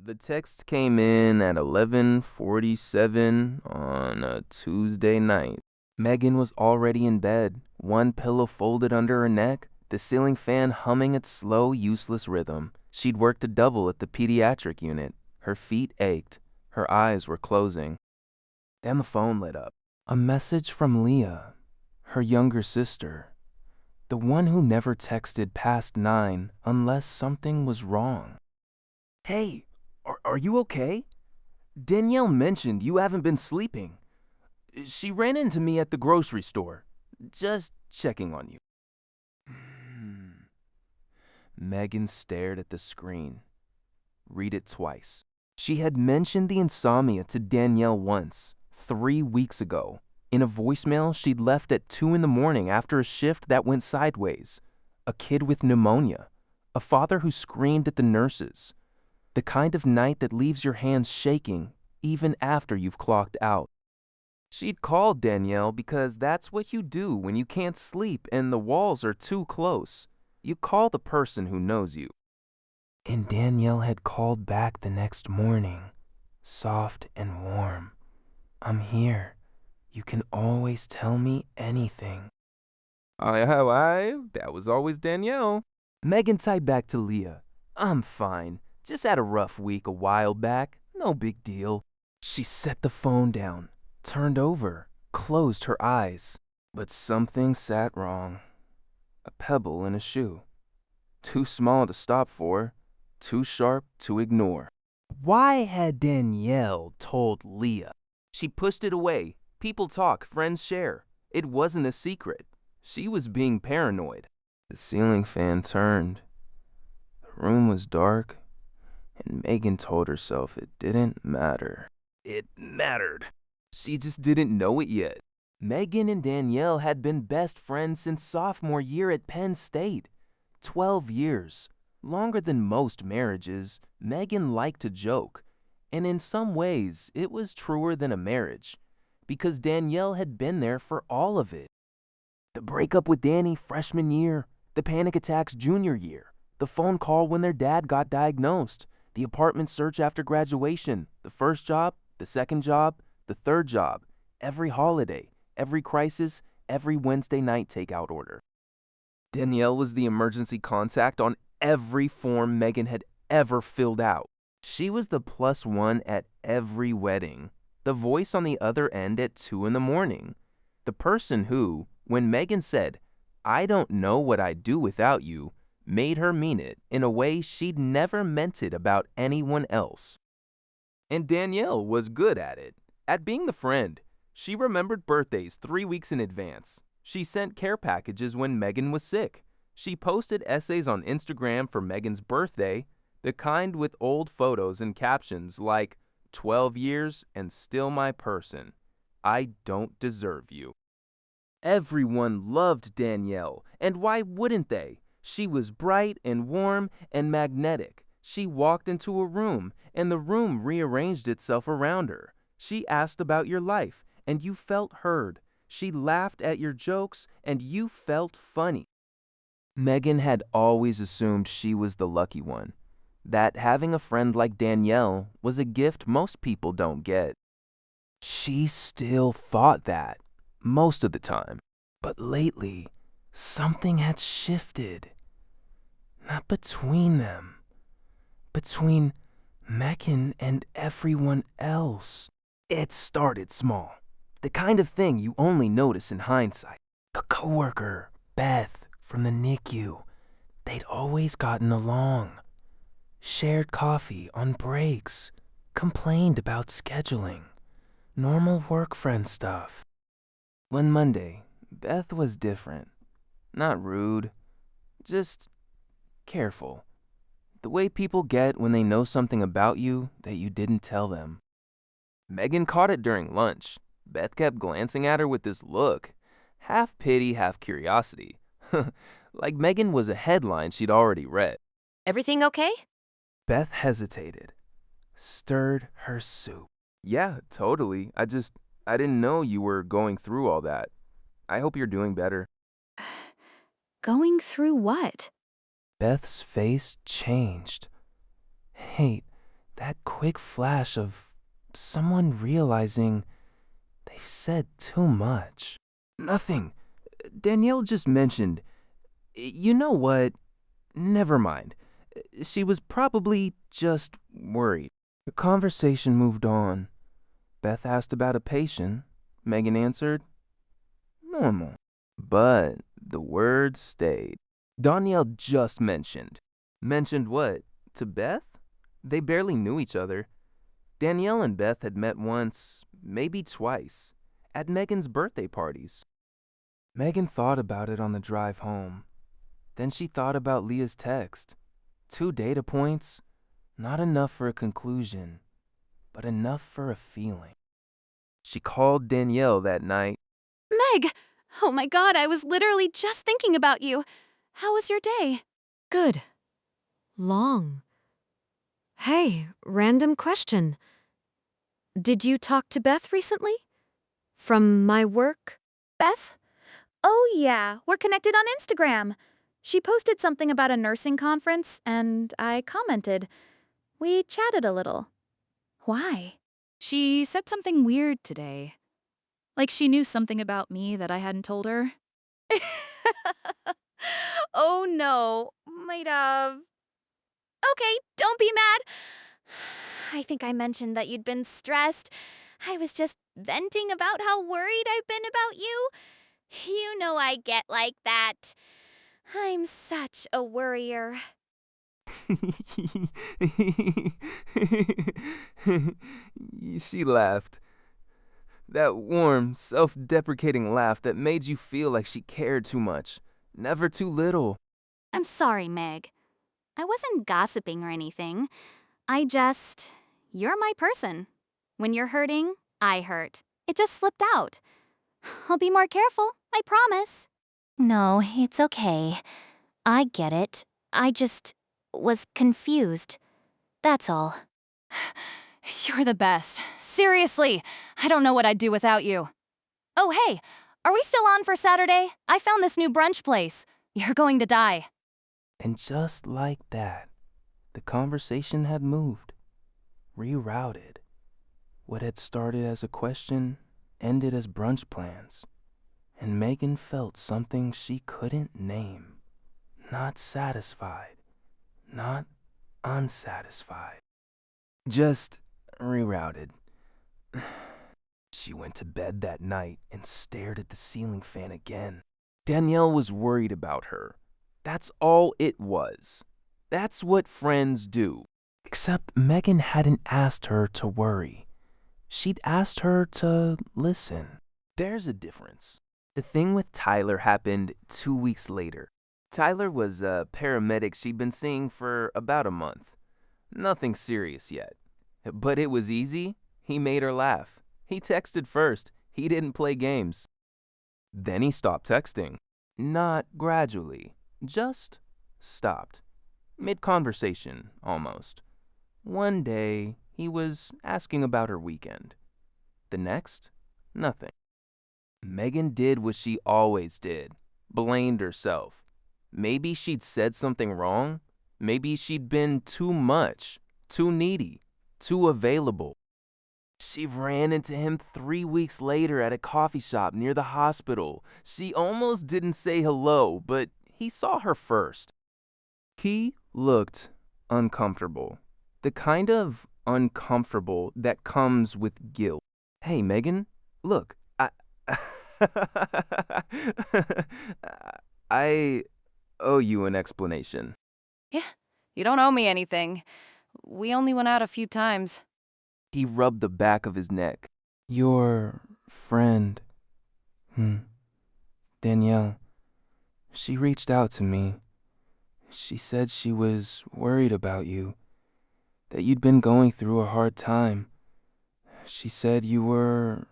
The text came in at 11:47 on a Tuesday night. Megan was already in bed, one pillow folded under her neck, the ceiling fan humming its slow, useless rhythm. She'd worked a double at the pediatric unit. Her feet ached. Her eyes were closing. Then the phone lit up. A message from Leah, her younger sister, the one who never texted past 9 unless something was wrong. "Hey, are you okay? Danielle mentioned you haven't been sleeping. She ran into me at the grocery store. Just checking on you." Megan stared at the screen. Read it twice. She had mentioned the insomnia to Danielle once, 3 weeks ago, in a voicemail she'd left at 2 in the morning after a shift that went sideways. A kid with pneumonia. A father who screamed at the nurses. The kind of night that leaves your hands shaking even after you've clocked out. She'd called Danielle because that's what you do when you can't sleep and the walls are too close. You call the person who knows you. And Danielle had called back the next morning, soft and warm. "I'm here. You can always tell me anything." That was always Danielle. Megan typed back to Leah. "I'm fine. Just had a rough week a while back. No big deal." She set the phone down, turned over, closed her eyes. But something sat wrong. A pebble in a shoe. Too small to stop for, too sharp to ignore. Why had Danielle told Leah? She pushed it away. People talk, friends share. It wasn't a secret. She was being paranoid. The ceiling fan turned. The room was dark, and Megan told herself it didn't matter. It mattered. She just didn't know it yet. Megan and Danielle had been best friends since sophomore year at Penn State. 12 years. Longer than most marriages. Megan liked to joke. And in some ways, it was truer than a marriage. Because Danielle had been there for all of it. The breakup with Danny freshman year. The panic attacks junior year. The phone call when their dad got diagnosed. The apartment search after graduation. The first job. The second job. The third job. Every holiday. Every crisis. Every Wednesday night takeout order. Danielle was the emergency contact on every form Megan had ever filled out. She was the +1 at every wedding. The voice on the other end at 2 in the morning. The person who, when Megan said, "I don't know what I'd do without you," made her mean it in a way she'd never meant it about anyone else. And Danielle was good at it, at being the friend. She remembered birthdays 3 weeks in advance. She sent care packages when Megan was sick. She posted essays on Instagram for Megan's birthday, the kind with old photos and captions like, "12 years and still my person. I don't deserve you." Everyone loved Danielle, and why wouldn't they? She was bright and warm and magnetic. She walked into a room, and the room rearranged itself around her. She asked about your life, and you felt heard. She laughed at your jokes, and you felt funny. Megan had always assumed she was the lucky one, that having a friend like Danielle was a gift most people don't get. She still thought that, most of the time. But lately, something had shifted. Not between them, between Megan and everyone else. It started small, the kind of thing you only notice in hindsight. A coworker, Beth, from the NICU. They'd always gotten along. Shared coffee on breaks. Complained about scheduling. Normal work friend stuff. One Monday, Beth was different. Not rude, just careful. The way people get when they know something about you that you didn't tell them. Megan caught it during lunch. Beth kept glancing at her with this look. Half pity, half curiosity. Like Megan was a headline she'd already read. "Everything okay?" Beth hesitated. Stirred her soup. "Yeah, totally. I didn't know you were going through all that. I hope you're doing better." Going through what? Beth's face changed. "Hey, That quick flash of someone realizing they've said too much. Nothing. Danielle just mentioned. You know what? Never mind. She was probably just worried. The conversation moved on. Beth asked about a patient. Megan answered, normal. But the words stayed. Danielle just mentioned. Mentioned what? To Beth? They barely knew each other. Danielle and Beth had met once, maybe twice, at Megan's birthday parties. Megan thought about it on the drive home. Then she thought about Leah's text. 2 data points, not enough for a conclusion, but enough for a feeling. She called Danielle that night. Meg! Oh my god, I was literally just thinking about you. How was your day? Good. Long. Hey, random question. Did you talk to Beth recently? From my work? Beth? Oh, yeah, we're connected on Instagram. She posted something about a nursing conference, and I commented. We chatted a little. Why? She said something weird today. Like she knew something about me that I hadn't told her. Oh, no. Might have. Okay, don't be mad. I think I mentioned that you'd been stressed. I was just venting about how worried I've been about you. You know I get like that. I'm such a worrier. She laughed. That warm, self-deprecating laugh that made you feel like she cared too much, never too little. I'm sorry, Meg. I wasn't gossiping or anything. You're my person. When you're hurting, I hurt. It just slipped out. I'll be more careful, I promise. No, it's okay. I get it. I just was confused. That's all. You're the best. Seriously, I don't know what I'd do without you. Oh, hey, are we still on for Saturday? I found this new brunch place. You're going to die. And just like that, the conversation had moved, rerouted. What had started as a question ended as brunch plans, and Megan felt something she couldn't name. Not satisfied, not unsatisfied. Just rerouted. She went to bed that night and stared at the ceiling fan again. Danielle was worried about her. That's all it was. That's what friends do. Except Megan hadn't asked her to worry. She'd asked her to listen. There's a difference. The thing with Tyler happened 2 weeks later. Tyler was a paramedic she'd been seeing for about a month. Nothing serious yet. But it was easy. He made her laugh. He texted first. He didn't play games. Then he stopped texting. Not gradually. Just stopped. Mid-conversation, almost. One day, he was asking about her weekend. The next, nothing. Megan did what she always did. Blamed herself. Maybe she'd said something wrong. Maybe she'd been too much, too needy, too available. She ran into him 3 weeks later at a coffee shop near the hospital. She almost didn't say hello, but he saw her first. He looked uncomfortable. The kind of uncomfortable that comes with guilt. Hey, Megan, look, I owe you an explanation. Yeah, you don't owe me anything. We only went out a few times. He rubbed the back of his neck. Your friend, Danielle, she reached out to me. She said she was worried about you, that you'd been going through a hard time. She said you were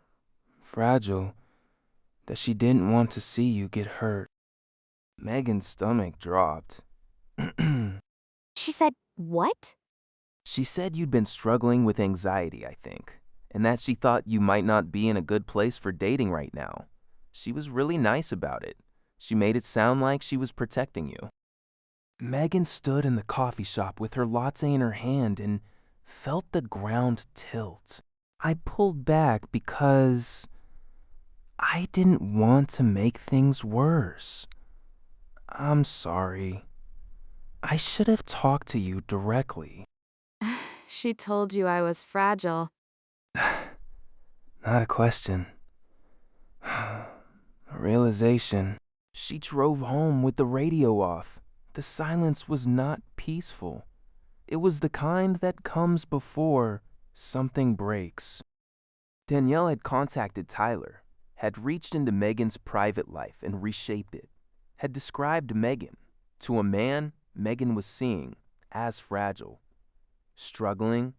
fragile, that she didn't want to see you get hurt. Megan's stomach dropped. She said, what? She said you'd been struggling with anxiety, I think, and that she thought you might not be in a good place for dating right now. She was really nice about it. She made it sound like she was protecting you. Megan stood in the coffee shop with her latte in her hand, and felt the ground tilt. I pulled back because I didn't want to make things worse. I'm sorry. I should have talked to you directly. She told you I was fragile. Not a question. A realization. She drove home with the radio off. The silence was not peaceful. It was the kind that comes before something breaks. Danielle had contacted Tyler, had reached into Megan's private life and reshaped it, had described Megan to a man Megan was seeing as fragile, struggling,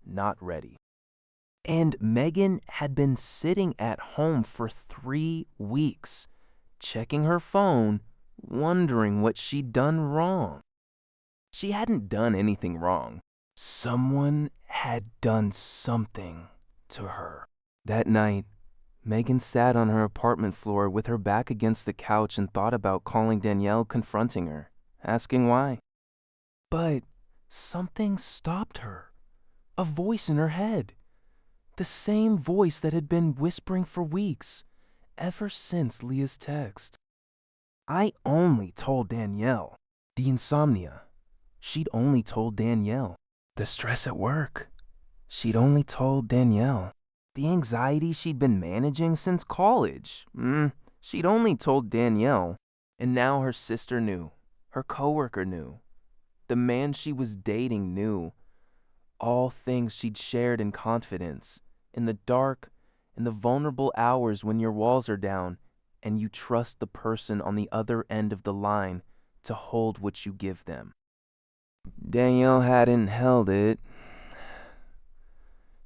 not ready. And Megan had been sitting at home for 3 weeks, checking her phone, wondering what she'd done wrong. She hadn't done anything wrong. Someone had done something to her. That night, Megan sat on her apartment floor with her back against the couch and thought about calling Danielle, confronting her, asking why. But something stopped her. A voice in her head. The same voice that had been whispering for weeks, ever since Leah's text. I only told Danielle. The insomnia. She'd only told Danielle. The stress at work. She'd only told Danielle. The anxiety she'd been managing since college. She'd only told Danielle. And now her sister knew. Her coworker knew. The man she was dating knew. All things she'd shared in confidence. In the dark, in the vulnerable hours when your walls are down and you trust the person on the other end of the line to hold what you give them. Danielle hadn't held it.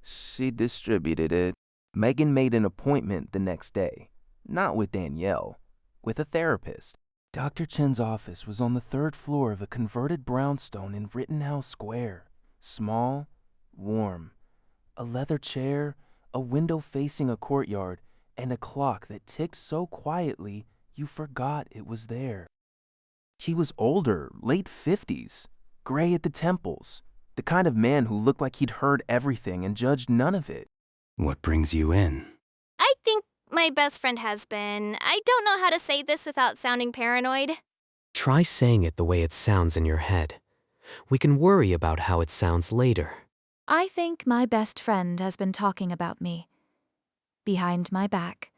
She distributed it. Megan made an appointment the next day, not with Danielle, with a therapist. Dr. Chen's office was on the 3rd floor of a converted brownstone in Rittenhouse Square. Small, warm. A leather chair, a window facing a courtyard, and a clock that ticked so quietly you forgot it was there. He was older, late 50s, gray at the temples, the kind of man who looked like he'd heard everything and judged none of it. What brings you in? I think my best friend has been. I don't know how to say this without sounding paranoid. Try saying it the way it sounds in your head. We can worry about how it sounds later. I think my best friend has been talking about me. Behind my back.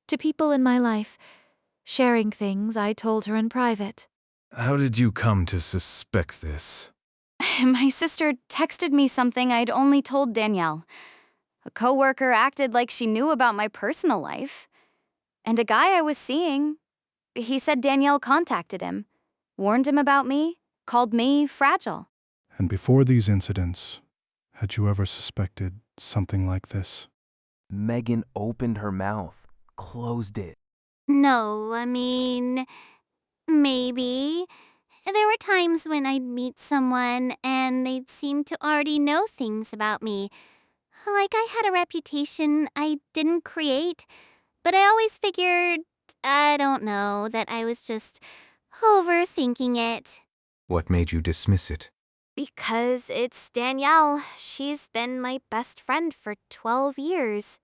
To people in my life. Sharing things I told her in private. How did you come to suspect this? My sister texted me something I'd only told Danielle. A coworker acted like she knew about my personal life. And a guy I was seeing, he said Danielle contacted him, warned him about me, called me fragile. And before these incidents, had you ever suspected something like this? Megan opened her mouth, closed it. No, I mean, maybe. There were times when I'd meet someone and they'd seem to already know things about me. Like I had a reputation I didn't create, but I always figured, I don't know, that I was just overthinking it. What made you dismiss it? Because it's Danielle. She's been my best friend for 12 years.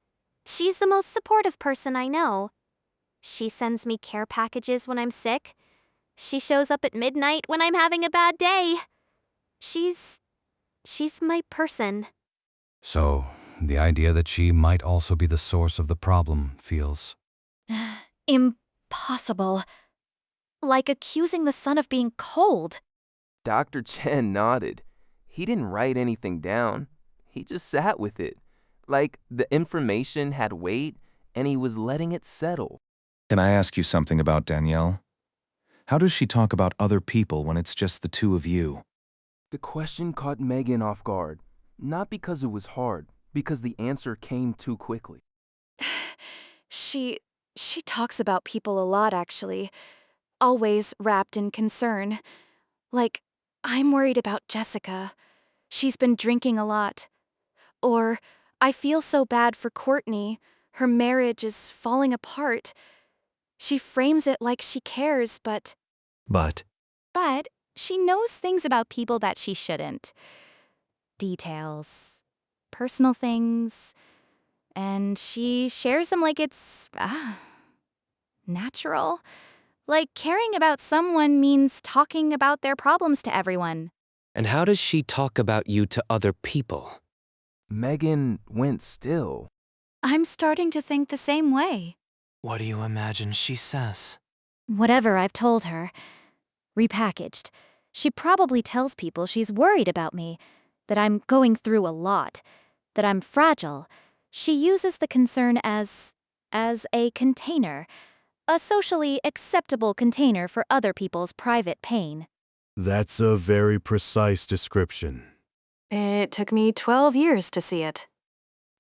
She's the most supportive person I know. She sends me care packages when I'm sick. She shows up at midnight when I'm having a bad day. She's my person. So, the idea that she might also be the source of the problem feels... Impossible. Like accusing the sun of being cold. Dr. Chen nodded. He didn't write anything down. He just sat with it. Like the information had weight and he was letting it settle. Can I ask you something about Danielle? How does she talk about other people when it's just the two of you? The question caught Megan off guard. Not because it was hard, because the answer came too quickly. She talks about people a lot, actually. Always wrapped in concern. Like, I'm worried about Jessica. She's been drinking a lot. Or, I feel so bad for Courtney. Her marriage is falling apart. She frames it like she cares, but... But But she knows things about people that she shouldn't. details, personal things, and she shares them like it's natural. Like caring about someone means talking about their problems to everyone. And how does she talk about you to other people? Megan went still. I'm starting to think the same way. What do you imagine she says? Whatever I've told her, repackaged, she probably tells people she's worried about me, that I'm going through a lot, that I'm fragile. She uses the concern as a container, a socially acceptable container for other people's private pain. That's a very precise description. It took me 12 years to see it.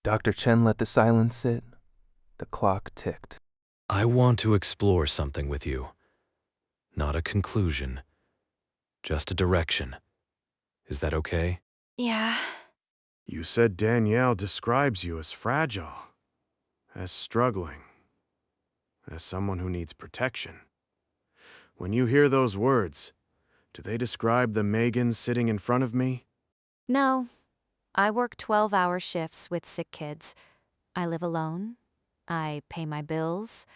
Dr. Chen let the silence sit. The clock ticked. I want to explore something with you. Not a conclusion, just a direction. Is that okay? Yeah. You said Danielle describes you as fragile, as struggling, as someone who needs protection. When you hear those words, do they describe the Megan sitting in front of me? No. I work 12-hour shifts with sick kids. I live alone. I pay my bills.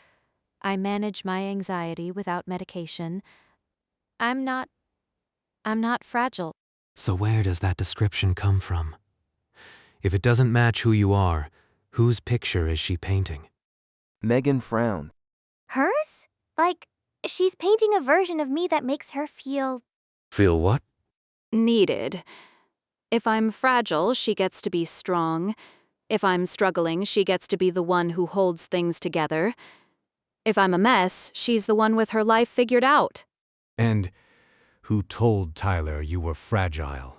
I manage my anxiety without medication. I'm not fragile. So where does that description come from? If it doesn't match who you are, whose picture is she painting? Megan frowned. Hers? Like, she's painting a version of me that makes her feel... Feel what? Needed. If I'm fragile, she gets to be strong. If I'm struggling, she gets to be the one who holds things together. If I'm a mess, she's the one with her life figured out. And who told Tyler you were fragile?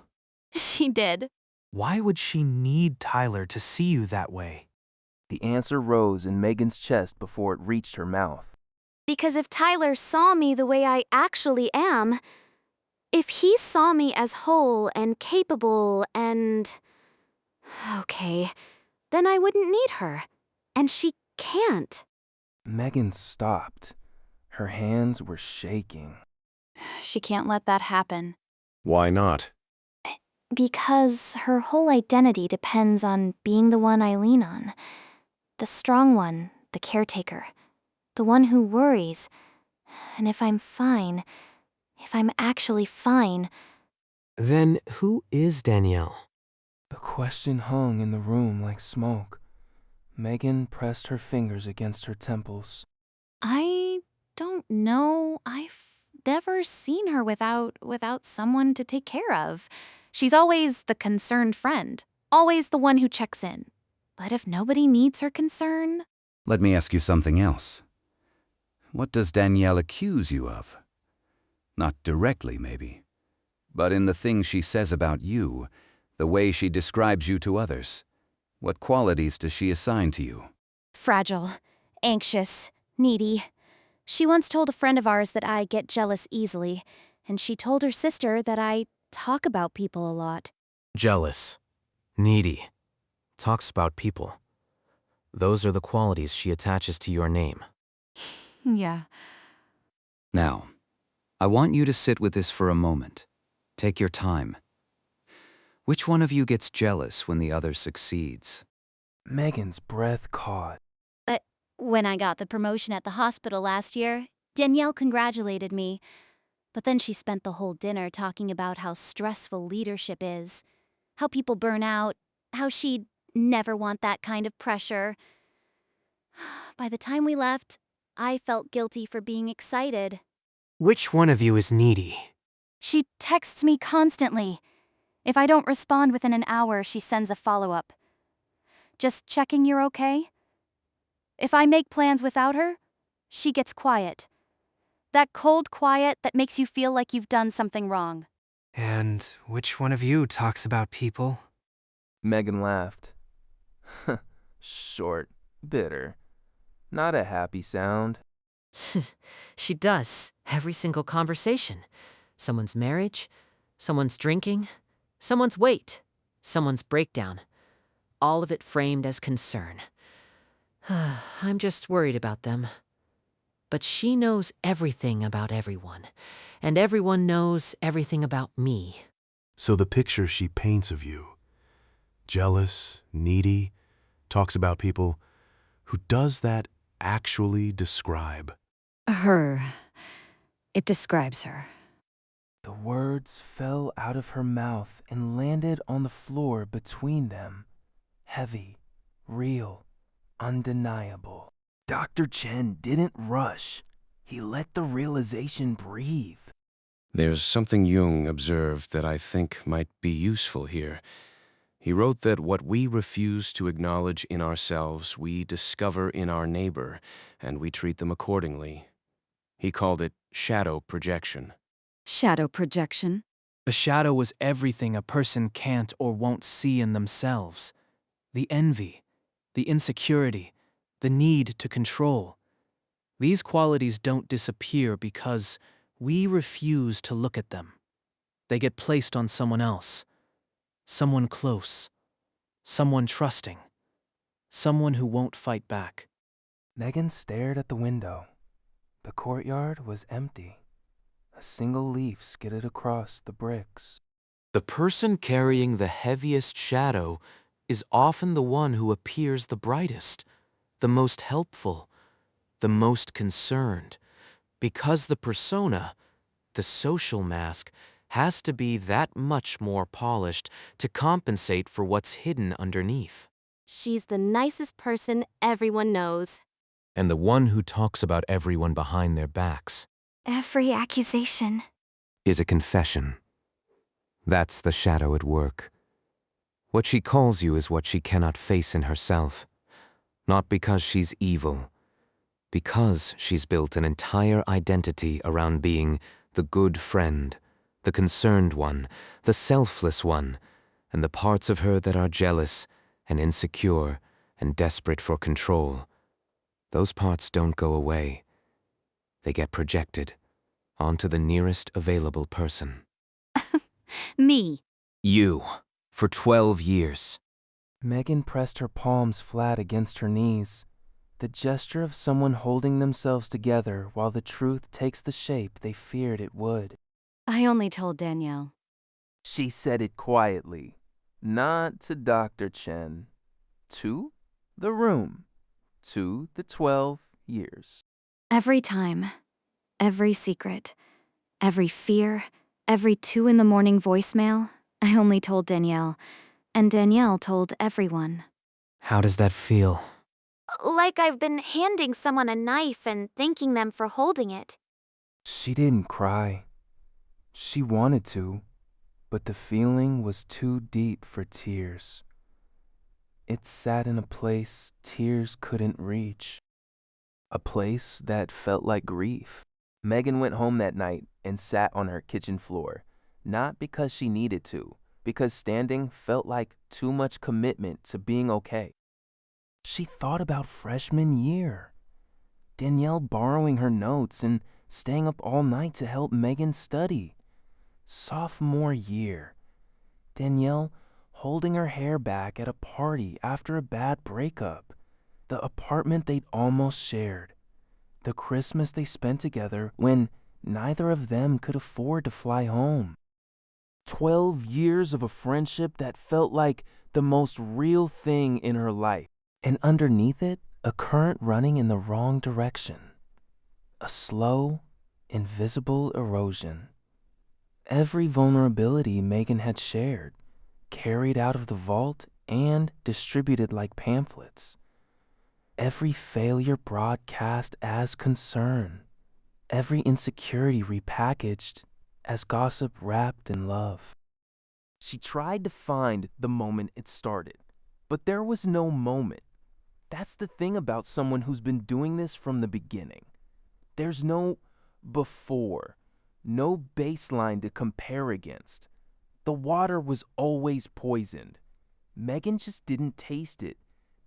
She did. Why would she need Tyler to see you that way? The answer rose in Megan's chest before it reached her mouth. Because if Tyler saw me the way I actually am, if he saw me as whole and capable and... okay, then I wouldn't need her. And she can't. Megan stopped. Her hands were shaking. She can't let that happen. Why not? Because her whole identity depends on being the one I lean on. The strong one, the caretaker. The one who worries. And if I'm fine, if I'm actually fine... Then who is Danielle? The question hung in the room like smoke. Megan pressed her fingers against her temples. I don't know. I've never seen her without someone to take care of. She's always the concerned friend, always the one who checks in. But if nobody needs her concern... Let me ask you something else. What does Danielle accuse you of? Not directly, maybe, but in the things she says about you, the way she describes you to others. What qualities does she assign to you? Fragile, anxious, needy. She once told a friend of ours that I get jealous easily, and she told her sister that I talk about people a lot. Jealous, needy, talks about people. Those are the qualities she attaches to your name. Yeah. Now, I want you to sit with this for a moment. Take your time. Which one of you gets jealous when the other succeeds? Megan's breath caught. When I got the promotion at the hospital last year, Danielle congratulated me. But then she spent the whole dinner talking about how stressful leadership is, how people burn out, how she'd never want that kind of pressure. By the time we left, I felt guilty for being excited. Which one of you is needy? She texts me constantly. If I don't respond within an hour, she sends a follow-up. Just checking you're okay? If I make plans without her, she gets quiet. That cold quiet that makes you feel like you've done something wrong. And which one of you talks about people? Megan laughed. Short, bitter. Not a happy sound. She does. Every single conversation. Someone's marriage, someone's drinking, someone's weight, someone's breakdown. All of it framed as concern. I'm just worried about them. But she knows everything about everyone, and everyone knows everything about me. So the picture she paints of you jealous, needy, talks about people, who does that actually describe? Her. It describes her. The words fell out of her mouth and landed on the floor between them. Heavy, real, undeniable. Dr. Chen didn't rush. He let the realization breathe. There's something Jung observed that I think might be useful here. He wrote that what we refuse to acknowledge in ourselves, we discover in our neighbor, and we treat them accordingly. He called it shadow projection. Shadow projection? A shadow is everything a person can't or won't see in themselves. The envy, the insecurity, the need to control. These qualities don't disappear because we refuse to look at them. They get placed on someone else, someone close, someone trusting, someone who won't fight back. Megan stared at the window. The courtyard was empty. A single leaf skidded across the bricks. The person carrying the heaviest shadow is often the one who appears the brightest, the most helpful, the most concerned, because the persona, the social mask, has to be that much more polished to compensate for what's hidden underneath. She's the nicest person everyone knows. And the one who talks about everyone behind their backs Every accusation. is a confession. That's the shadow at work. What she calls you is what she cannot face in herself. Not because she's evil, because she's built an entire identity around being the good friend, the concerned one, the selfless one, and the parts of her that are jealous and insecure and desperate for control. Those parts don't go away. They get projected onto the nearest available person. Me. You, for 12 years. Megan pressed her palms flat against her knees, the gesture of someone holding themselves together while the truth takes the shape they feared it would. I only told Danielle. She said it quietly, not to Dr. Chen, to the room, to the 12 years. Every time, every secret, every fear, every 2 a.m. voicemail, I only told Danielle, and Danielle told everyone. How does that feel? Like I've been handing someone a knife and thanking them for holding it. She didn't cry. She wanted to, but the feeling was too deep for tears. It sat in a place tears couldn't reach. A place that felt like grief. Megan went home that night and sat on her kitchen floor, not because she needed to, because standing felt like too much commitment to being okay. She thought about freshman year. Danielle borrowing her notes and staying up all night to help Megan study. Sophomore year. Danielle holding her hair back at a party after a bad breakup. The apartment they'd almost shared. The Christmas they spent together when neither of them could afford to fly home. 12 years of a friendship that felt like the most real thing in her life. And underneath it, a current running in the wrong direction. A slow, invisible erosion. Every vulnerability Megan had shared, carried out of the vault and distributed like pamphlets. Every failure broadcast as concern. Every insecurity repackaged as gossip wrapped in love. She tried to find the moment it started, but there was no moment. That's the thing about someone who's been doing this from the beginning. There's no before, no baseline to compare against. The water was always poisoned. Megan just didn't taste it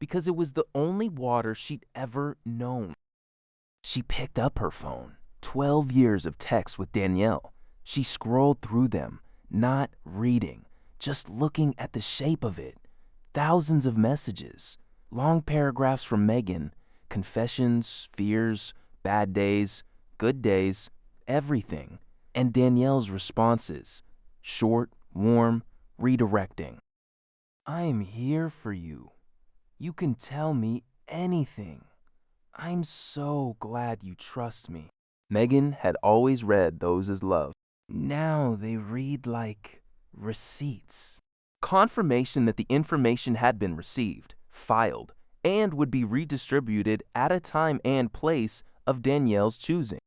because it was the only water she'd ever known. She picked up her phone. 12 years of texts with Danielle. She scrolled through them, not reading, just looking at the shape of it. Thousands of messages. Long paragraphs from Megan, confessions, fears, bad days, good days, everything. And Danielle's responses, short, warm, redirecting. I am here for you. You can tell me anything. I'm so glad you trust me. Megan had always read those as love. Now they read like receipts. Confirmation that the information had been received, filed, and would be redistributed at a time and place of Danielle's choosing.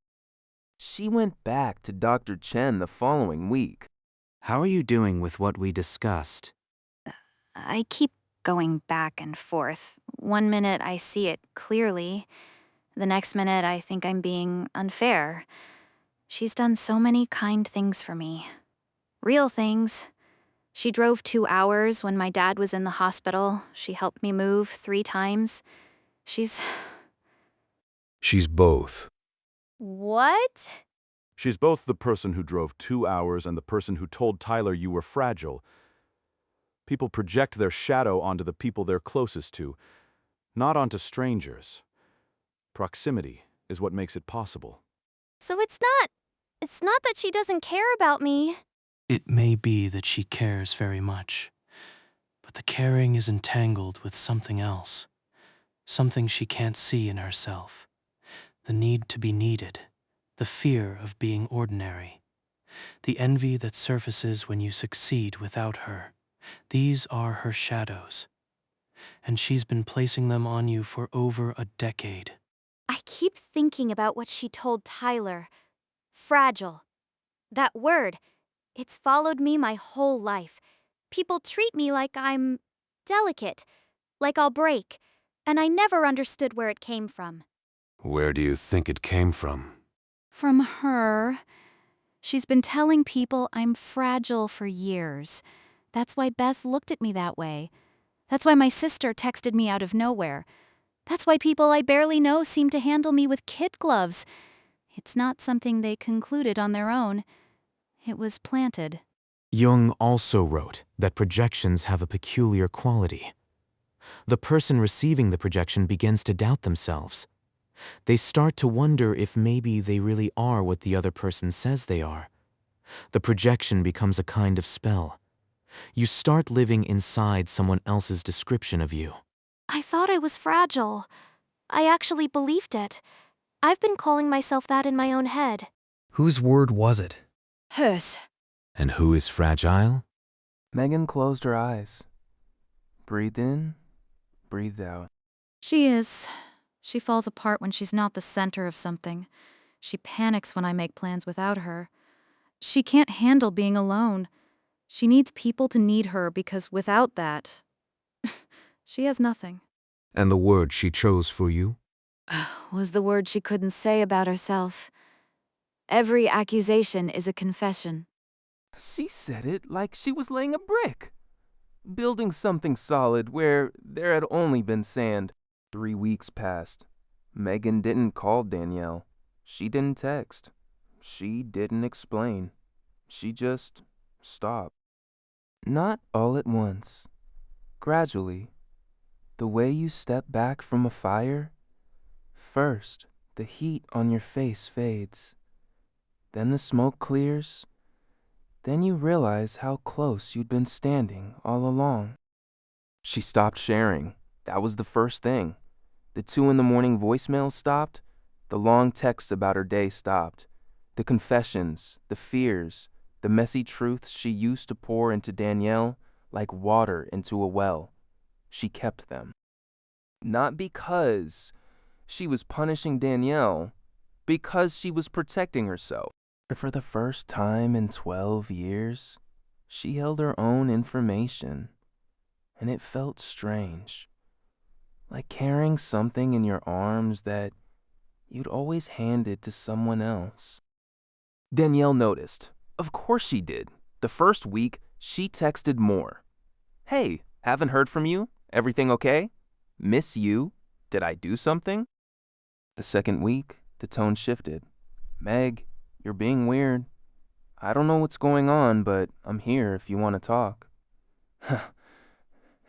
She went back to Dr. Chen the following week. How are you doing with what we discussed? I keep going back and forth. One minute I see it clearly. The next minute I think I'm being unfair. She's done so many kind things for me. Real things. She drove 2 hours when my dad was in the hospital. She helped me move 3 times. She's both. What? She's both the person who drove 2 hours and the person who told Tyler you were fragile. People project their shadow onto the people they're closest to, not onto strangers. Proximity is what makes it possible. So it's not that she doesn't care about me. It may be that she cares very much, but the caring is entangled with something else, something she can't see in herself. The need to be needed, the fear of being ordinary, the envy that surfaces when you succeed without her. These are her shadows, and she's been placing them on you for over a decade. I keep thinking about what she told Tyler. Fragile. That word, it's followed me my whole life. People treat me like I'm delicate, like I'll break, and I never understood where it came from. Where do you think it came from? from her. She's been telling people I'm fragile for years. That's why Beth looked at me that way. That's why my sister texted me out of nowhere. That's why people I barely know seem to handle me with kid gloves. It's not something they concluded on their own. It was planted. Jung also wrote that projections have a peculiar quality. The person receiving the projection begins to doubt themselves. They start to wonder if maybe they really are what the other person says they are. The projection becomes a kind of spell. You start living inside someone else's description of you. I thought I was fragile. I actually believed it. I've been calling myself that in my own head. Whose word was it? Hers. And who is fragile? Megan closed her eyes. Breathed in, breathed out. She is. She falls apart when she's not the center of something. She panics when I make plans without her. She can't handle being alone. She needs people to need her because without that, she has nothing. And the word she chose for you? Was the word she couldn't say about herself. Every accusation is a confession. She said it like she was laying a brick. Building something solid where there had only been sand. 3 weeks passed. Megan didn't call Danielle. She didn't text. She didn't explain. She just stopped. Not all at once. Gradually. The way you step back from a fire. First, the heat on your face fades. Then the smoke clears. Then you realize how close you'd been standing all along. She stopped sharing. That was the first thing. The 2 a.m. voicemails stopped. The long texts about her day stopped. The confessions, the fears, the messy truths she used to pour into Danielle like water into a well. She kept them. Not because she was punishing Danielle, because she was protecting herself. For the first time in 12 years, she held her own information, and it felt strange. Like carrying something in your arms that you'd always handed to someone else. Danielle noticed. Of course she did. The first week, she texted more. Hey, haven't heard from you? Everything okay? Miss you. Did I do something? The second week, the tone shifted. Meg, you're being weird. I don't know what's going on, but I'm here if you want to talk.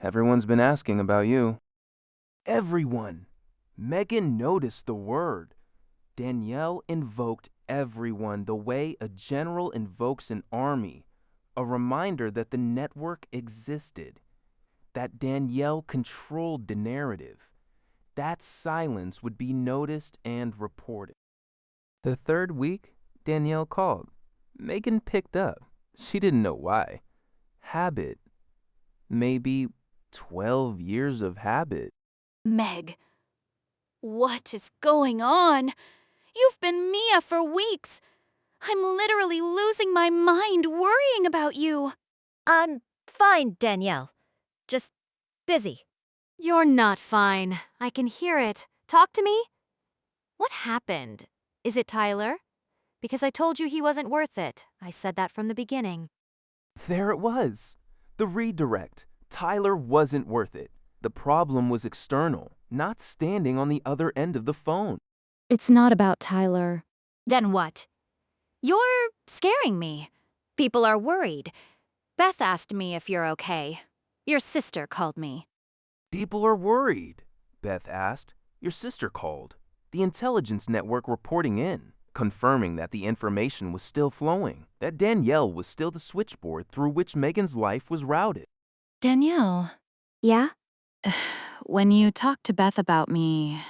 Everyone's been asking about you. Everyone. Megan noticed the word. Danielle invoked everyone the way a general invokes an army, a reminder that the network existed. that Danielle controlled the narrative. That silence would be noticed and reported. The third week, Danielle called. Megan picked up. She didn't know why. Habit. Maybe 12 years of habit. Meg, what is going on? You've been Mia for weeks. I'm literally losing my mind worrying about you. I'm fine, Danielle. Just busy. You're not fine. I can hear it. Talk to me. What happened? Is it Tyler? Because I told you he wasn't worth it. I said that from the beginning. There it was. The redirect. Tyler wasn't worth it. The problem was external, not standing on the other end of the phone. It's not about Tyler. Then what? You're scaring me. People are worried. Beth asked me if you're okay. Your sister called me. People are worried, Beth asked. Your sister called. The intelligence network reporting in, confirming that the information was still flowing, that Danielle was still the switchboard through which Megan's life was routed. Danielle, Yeah? when you talk to Beth about me,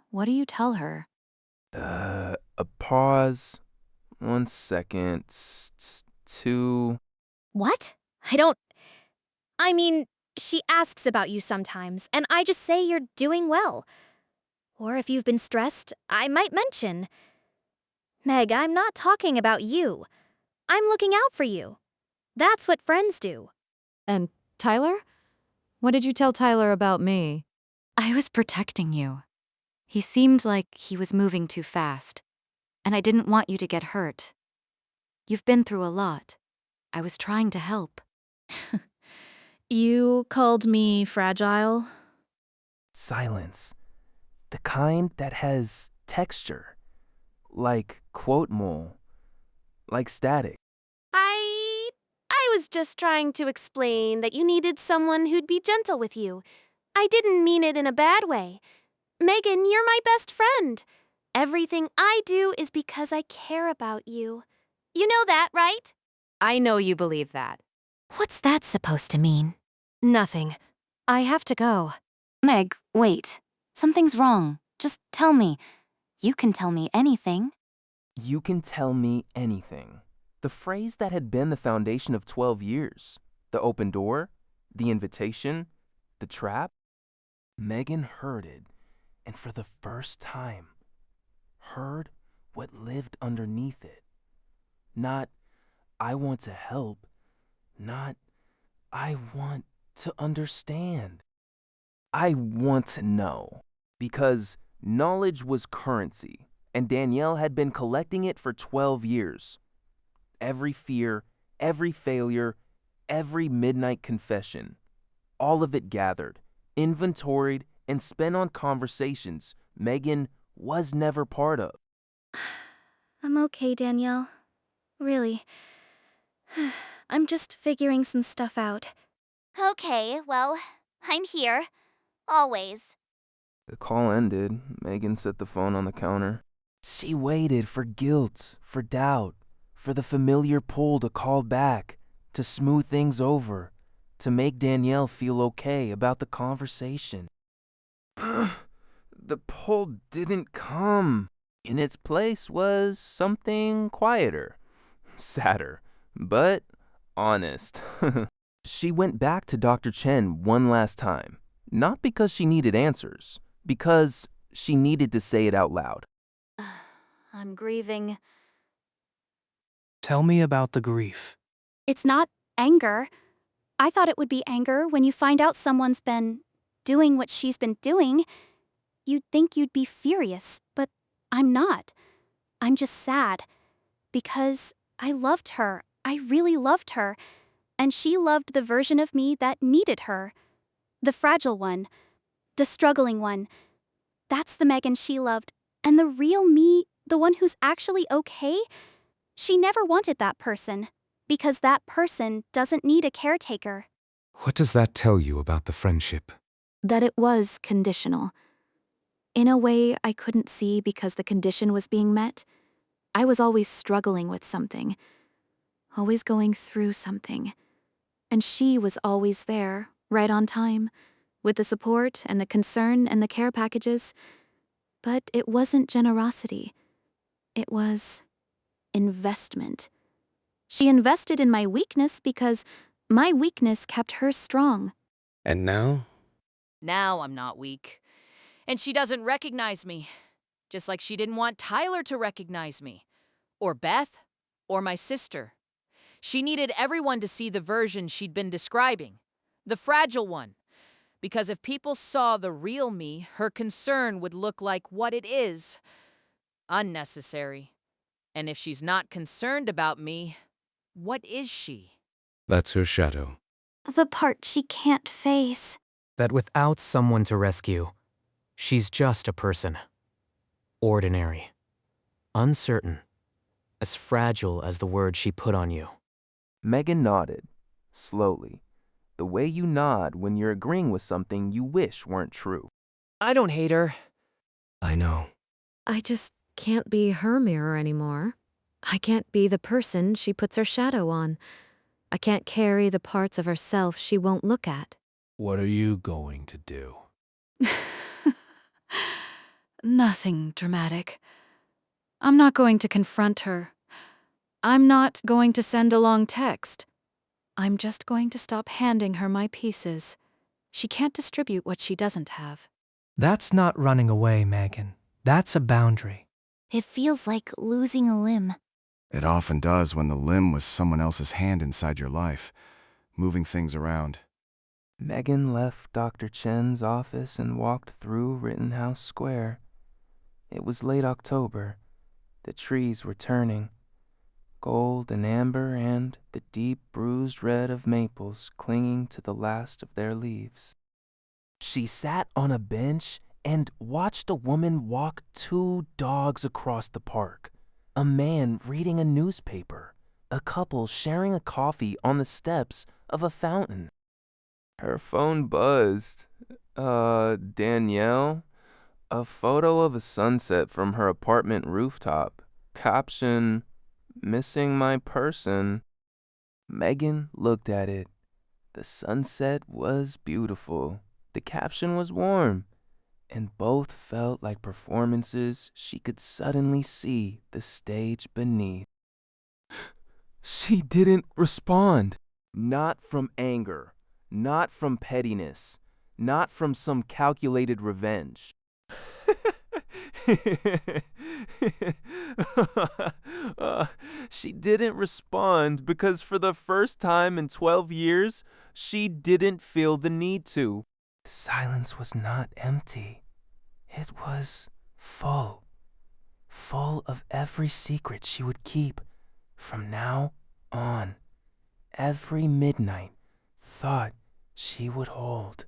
what do you tell her? A pause. 1 second. 2. What? I mean, she asks about you sometimes, and I just say you're doing well. Or if you've been stressed, I might mention. Meg, I'm not talking about you. I'm looking out for you. That's what friends do. And Tyler? What did you tell Tyler about me? I was protecting you. He seemed like he was moving too fast, and I didn't want you to get hurt. You've been through a lot. I was trying to help. You called me fragile? Silence. The kind that has texture. Like quote mole. Like static. I was just trying to explain that you needed someone who'd be gentle with you. I didn't mean it in a bad way. Megan, you're my best friend. Everything I do is because I care about you. You know that, right? I know you believe that. What's that supposed to mean? Nothing. I have to go. Meg, wait. Something's wrong. Just tell me. You can tell me anything. You can tell me anything. The phrase that had been the foundation of 12 years. The open door, the invitation, the trap. Megan heard it, and for the first time, heard what lived underneath it. Not, I want to help. Not, I want to understand. I want to know. Because knowledge was currency, and Danielle had been collecting it for 12 years. Every fear, every failure, every midnight confession, all of it gathered, inventoried, and spent on conversations Megan was never part of. I'm okay, Danielle. Really. I'm just figuring some stuff out. Okay, well, I'm here. Always. The call ended. Megan set the phone on the counter. She waited for guilt, for doubt, for the familiar pull to call back, to smooth things over, to make Danielle feel okay about the conversation. The pull didn't come. In its place was something quieter, sadder, but honest. She went back to Dr. Chen one last time, not because she needed answers, because she needed to say it out loud. I'm grieving. Tell me about the grief. It's not anger. I thought it would be anger when you find out someone's been doing what she's been doing. You'd think you'd be furious, but I'm not. I'm just sad. Because I loved her. I really loved her. And she loved the version of me that needed her. The fragile one. The struggling one. That's the Megan she loved. And the real me, the one who's actually okay, she never wanted that person. Because that person doesn't need a caretaker. What does that tell you about the friendship? That it was conditional. In a way I couldn't see because the condition was being met. I was always struggling with something. Always going through something. And she was always there, right on time, with the support and the concern and the care packages. But it wasn't generosity. It was investment. She invested in my weakness because my weakness kept her strong. And now? Now I'm not weak. And she doesn't recognize me. Just like she didn't want Tyler to recognize me. Or Beth. Or my sister. She needed everyone to see the version she'd been describing. The fragile one. Because if people saw the real me, her concern would look like what it is. Unnecessary. And if she's not concerned about me, what is she? That's her shadow. The part she can't face. That without someone to rescue, she's just a person. Ordinary. Uncertain. As fragile as the word she put on you. Megan nodded, slowly, the way you nod when you're agreeing with something you wish weren't true. I don't hate her. I know. I just can't be her mirror anymore. I can't be the person she puts her shadow on. I can't carry the parts of herself she won't look at. What are you going to do? Nothing dramatic. I'm not going to confront her. I'm not going to send a long text. I'm just going to stop handing her my pieces. She can't distribute what she doesn't have. That's not running away, Megan. That's a boundary. It feels like losing a limb. It often does when the limb was someone else's hand inside your life, moving things around. Megan left Dr. Chen's office and walked through Rittenhouse Square. It was late October. The trees were turning, gold and amber, and the deep bruised red of maples clinging to the last of their leaves. She sat on a bench and watched a woman walk 2 dogs across the park, a man reading a newspaper, a couple sharing a coffee on the steps of a fountain. Her phone buzzed. Danielle? A photo of a sunset from her apartment rooftop. Caption, missing my person. Megan looked at it. The sunset was beautiful. The caption was warm. And both felt like performances she could suddenly see the stage beneath. She didn't respond. Not from anger. Not from pettiness. Not from some calculated revenge. She didn't respond because for the first time in 12 years, she didn't feel the need to. Silence was not empty. It was full. Full of every secret she would keep from now on. Every midnight thought she would hold.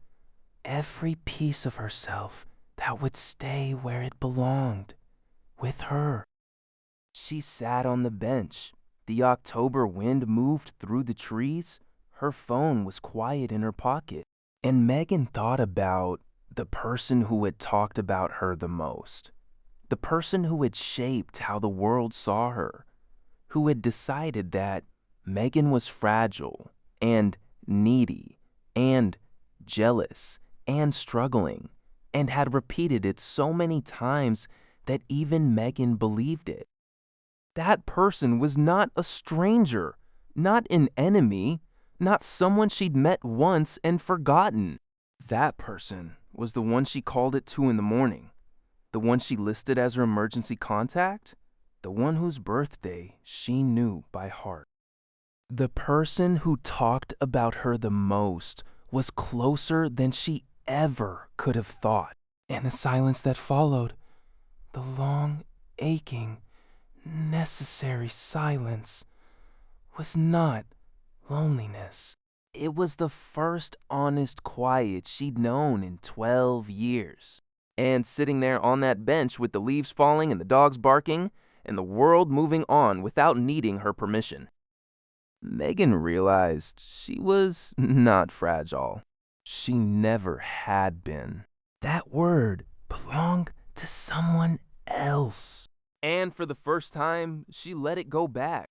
Every piece of herself that would stay where it belonged, with her. She sat on the bench. The October wind moved through the trees. Her phone was quiet in her pocket. And Megan thought about the person who had talked about her the most. The person who had shaped how the world saw her. Who had decided that Megan was fragile and needy and jealous and struggling, and had repeated it so many times that even Megan believed it. That person was not a stranger, not an enemy, not someone she'd met once and forgotten. That person was the one she called at 2 in the morning, the one she listed as her emergency contact, the one whose birthday she knew by heart. The person who talked about her the most was closer than she ever could have thought. And the silence that followed, the long, aching, necessary silence, was not loneliness. It was the first honest quiet she'd known in 12 years. And sitting there on that bench with the leaves falling and the dogs barking, and the world moving on without needing her permission, Megan realized she was not fragile. She never had been. That word belonged to someone else. And for the first time, she let it go back.